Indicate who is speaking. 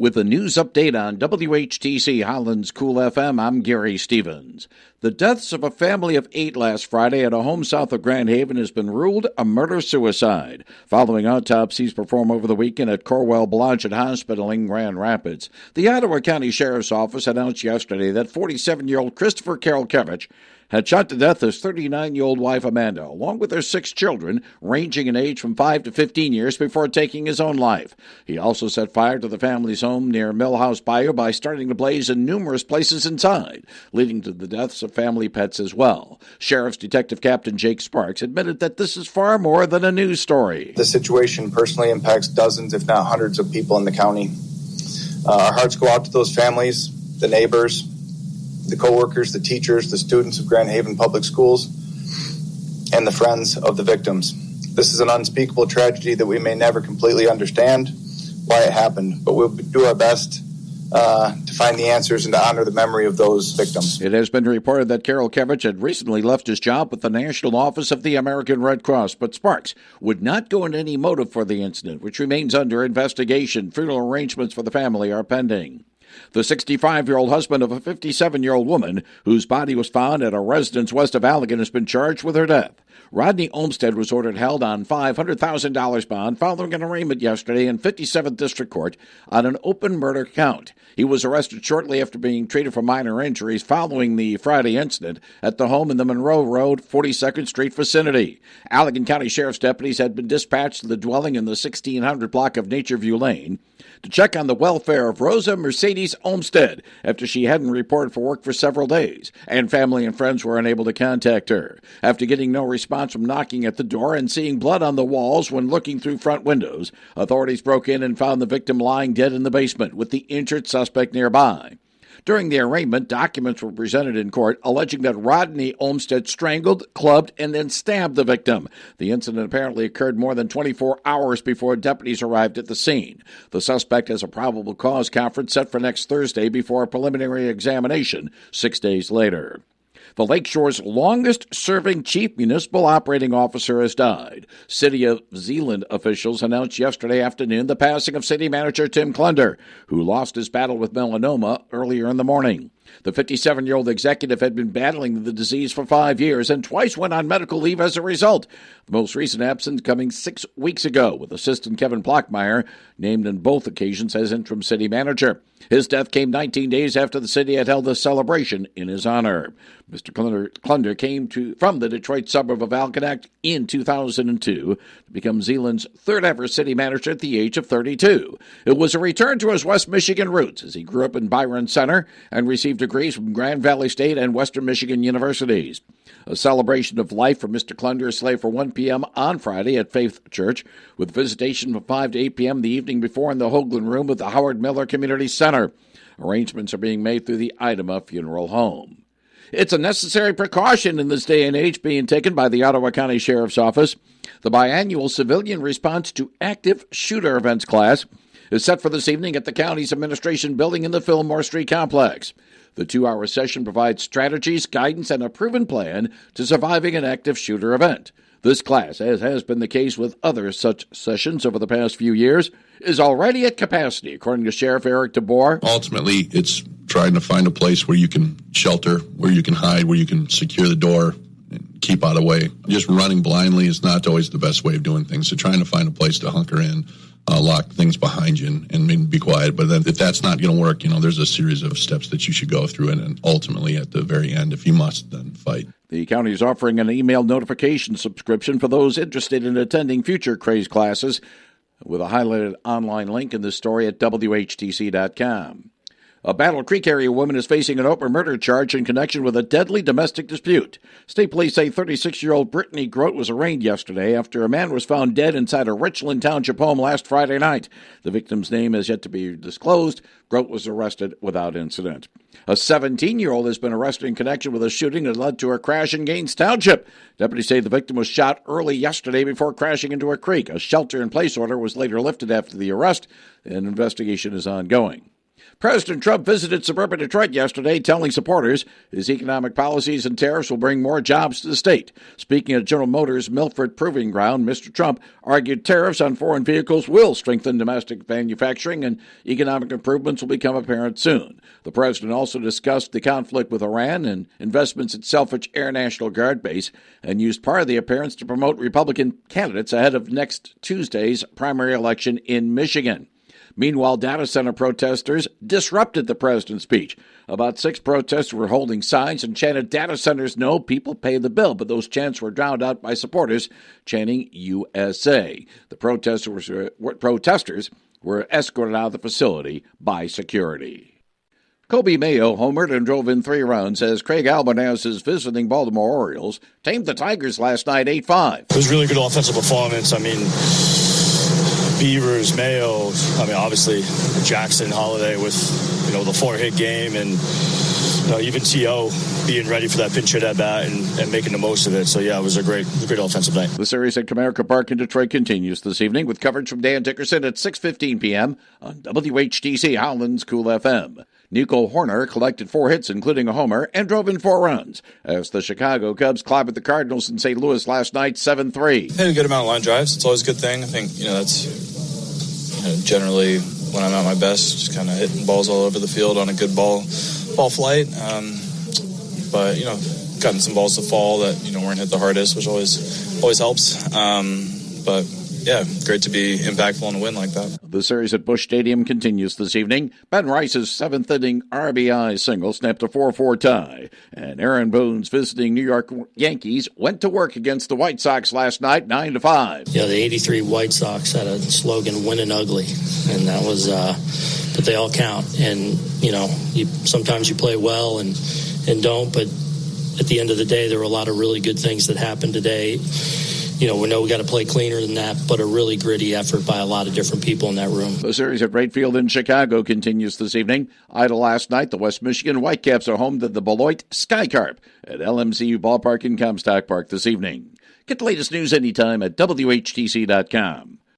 Speaker 1: With a news update on WHTC Holland's Cool FM, I'm Gary Stevens. The deaths of a family of 8 last Friday at a home south of Grand Haven has been ruled a murder-suicide, following autopsies performed over the weekend at Corwell Blodgett Hospital in Grand Rapids. The Ottawa County Sheriff's Office announced yesterday that 47-year-old Christopher Karolkiewicz had shot to death his 39-year-old wife Amanda, along with their 6 children, ranging in age from 5 to 15 years, before taking his own life. He also set fire to the family's home near Millhouse Bayou by starting the blaze in numerous places inside, leading to the deaths of family pets as well. Sheriff's Detective Captain Jake Sparks admitted that this is far more than a news story.
Speaker 2: The situation personally impacts dozens, if not hundreds, of people in the county. Our hearts go out to those families, the neighbors, the co-workers, the teachers, the students of Grand Haven Public Schools, and the friends of the victims. This is an unspeakable tragedy that we may never completely understand why it happened, but we'll do our best to find the answers and to honor the memory of those victims.
Speaker 1: It has been reported that Karolkiewicz had recently left his job with the National Office of the American Red Cross, but Sparks would not go into any motive for the incident, which remains under investigation. Funeral arrangements for the family are pending. The 65-year-old husband of a 57-year-old woman whose body was found at a residence west of Allegan has been charged with her death. Rodney Olmstead was ordered held on $500,000 bond following an arraignment yesterday in 57th District Court on an open murder count. He was arrested shortly after being treated for minor injuries following the Friday incident at the home in the Monroe Road, 42nd Street vicinity. Allegan County Sheriff's deputies had been dispatched to the dwelling in the 1600 block of Natureview Lane to check on the welfare of Rosa Mercedes Olmstead after she hadn't reported for work for several days, and family and friends were unable to contact her. After getting no response from knocking at the door and seeing blood on the walls when looking through front windows, authorities broke in and found the victim lying dead in the basement with the injured suspect nearby. During the arraignment, documents were presented in court alleging that Rodney Olmstead strangled, clubbed, and then stabbed the victim. The incident apparently occurred more than 24 hours before deputies arrived at the scene. The suspect has a probable cause conference set for next Thursday before a preliminary examination 6 days later. The Lakeshore's longest-serving chief municipal operating officer has died. City of Zeeland officials announced yesterday afternoon the passing of city manager Tim Clunder, who lost his battle with melanoma earlier in the morning. The 57-year-old executive had been battling the disease for 5 years and twice went on medical leave as a result. The most recent absence coming 6 weeks ago, with assistant Kevin Plockmeyer named in both occasions as interim city manager. His death came 19 days after the city had held a celebration in his honor. Mr. Clunder came from the Detroit suburb of Algonac in 2002 to become Zeeland's third-ever city manager at the age of 32. It was a return to his West Michigan roots, as he grew up in Byron Center and received degrees from Grand Valley State and Western Michigan universities. A celebration of life for Mr. Clunder is slated for 1 p.m. on Friday at Faith Church, with visitation from 5 to 8 p.m. the evening before in the Hoagland Room at the Howard Miller Community Center. Arrangements are being made through the Idema Funeral Home. It's a necessary precaution in this day and age being taken by the Ottawa County Sheriff's Office. The biannual Civilian Response to Active Shooter Events class is set for this evening at the county's administration building in the Fillmore Street complex. The 2-hour session provides strategies, guidance, and a proven plan to surviving an active shooter event. This class, as has been the case with other such sessions over the past few years, is already at capacity, according to Sheriff Eric DeBoer.
Speaker 3: Ultimately, it's trying to find a place where you can shelter, where you can hide, where you can secure the door and keep out of the way. Just running blindly is not always the best way of doing things. So trying to find a place to hunker in, lock things behind you and be quiet. But then if that's not going to work, there's a series of steps that you should go through. And ultimately, at the very end, if you must, then fight.
Speaker 1: The county is offering an email notification subscription for those interested in attending future CRAZE classes, with a highlighted online link in this story at WHTC.com. A Battle Creek area woman is facing an open murder charge in connection with a deadly domestic dispute. State police say 36-year-old Brittany Grote was arraigned yesterday after a man was found dead inside a Richland Township home last Friday night. The victim's name has yet to be disclosed. Grote was arrested without incident. A 17-year-old has been arrested in connection with a shooting that led to a crash in Gaines Township. Deputies say the victim was shot early yesterday before crashing into a creek. A shelter-in-place order was later lifted after the arrest. An investigation is ongoing. President Trump visited suburban Detroit yesterday, telling supporters his economic policies and tariffs will bring more jobs to the state. Speaking at General Motors' Milford Proving Ground, Mr. Trump argued tariffs on foreign vehicles will strengthen domestic manufacturing and economic improvements will become apparent soon. The president also discussed the conflict with Iran and investments at Selfridge Air National Guard Base and used part of the appearance to promote Republican candidates ahead of next Tuesday's primary election in Michigan. Meanwhile, data center protesters disrupted the president's speech. About 6 protesters were holding signs and chanted, "Data centers, no, people pay the bill." But those chants were drowned out by supporters chanting USA. The protesters were escorted out of the facility by security. Kobe Mayo homered and drove in 3 runs as Craig Albanez's visiting Baltimore Orioles tamed the Tigers last night 8-5.
Speaker 4: It was really good offensive performance. Beavers, Mayo, obviously Jackson, Holiday with, the 4-hit game and, even T.O. being ready for that pinch hit at bat and making the most of it. So, yeah, it was a great offensive night.
Speaker 1: The series at Comerica Park in Detroit continues this evening with coverage from Dan Dickerson at 6:15 p.m. on WHTC Howland's Cool FM. Nico Horner collected 4 hits, including a homer, and drove in 4 runs as the Chicago Cubs clobbered the Cardinals in St. Louis last night 7-3.
Speaker 5: Hit a good amount of line drives. It's always a good thing. I think, that's generally when I'm at my best, just kind of hitting balls all over the field on a good ball flight. But, gotten some balls to fall that, weren't hit the hardest, which always helps. But yeah, great to be impactful in a win like that.
Speaker 1: The series at Busch Stadium continues this evening. Ben Rice's 7th-inning RBI single snapped a 4-4 tie. And Aaron Boone's visiting New York Yankees went to work against the White Sox last night, 9-5.
Speaker 6: Yeah, the 83 White Sox had a slogan, "Winning ugly." And that was, but they all count. And, sometimes you play well and don't, but at the end of the day, there were a lot of really good things that happened today. We know we got to play cleaner than that, but a really gritty effort by a lot of different people in that room.
Speaker 1: The series at Wright Field in Chicago continues this evening. Idle last night, the West Michigan Whitecaps are home to the Beloit Skycarp at LMCU Ballpark in Comstock Park this evening. Get the latest news anytime at WHTC.com.